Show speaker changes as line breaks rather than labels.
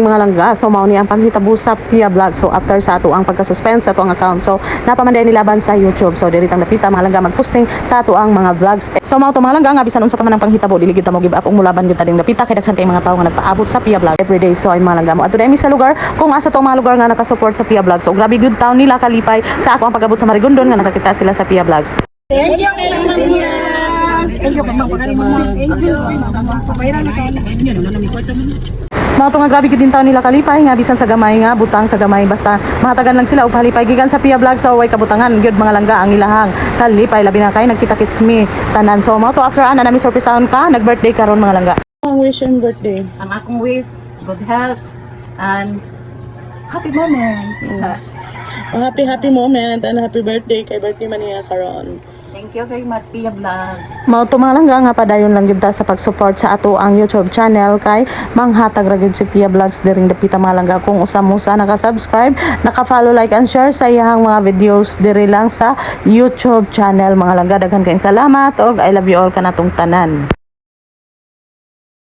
mga langga. So mao ni ang panghitabo sa Pia Vlog. So after sa ato ang pagka-suspend sa ato ang account, so napamanday ni laban sa YouTube. So diri tang napita mga langga mag-posting sa ato ang mga vlogs. So mao to mga langga nga bisan unsa pa man ang panghitabo dili kita mo give up ug mulaban gyud tading napita kay daghan kay mga tawo nga nagpaabot sa Pia Vlog everyday. So ay mga langga mo adto mi sa lugar kung asa to mga lugar nga nakasupport sa Pia Vlog. So grabe good town nila kalipay sa ako ang pag-abot sa Marigondon nga nakakita sila sa Pia Vlogs.
Thank you, Maria. Thank you, Mama. Thank you.
Mga to nga grabe gyud din taon nila kalipay nga bisan sa gamay nga butang sa gamay basta mahatagan lang sila og halipay gikan sa Pia Vlog. So way kabutangan gyud mga langga ang ilahang kalipay labi na kay nagkita-kits mi tanan. So mao to after ana nami surpresahon ka nag-birthday karon mga langga. Ang wish and birthday.
Ang akong wish, good health and happy moment.
Happy moment and happy birthday kay birthday man niya karon.
Thank you very much, Pia Vlog.
Mao to mga langga nga padayon lang gyud ta sa pag-support sa ato ang YouTube channel kay manghatag ra gyud si Pia Vlogs diring dapita mga langga kung usa mo sa naka-subscribe, naka-follow, like and share sa iyang mga videos diri lang sa YouTube channel mga langga. Daghan kayong salamat og I love you all kanatong tanan.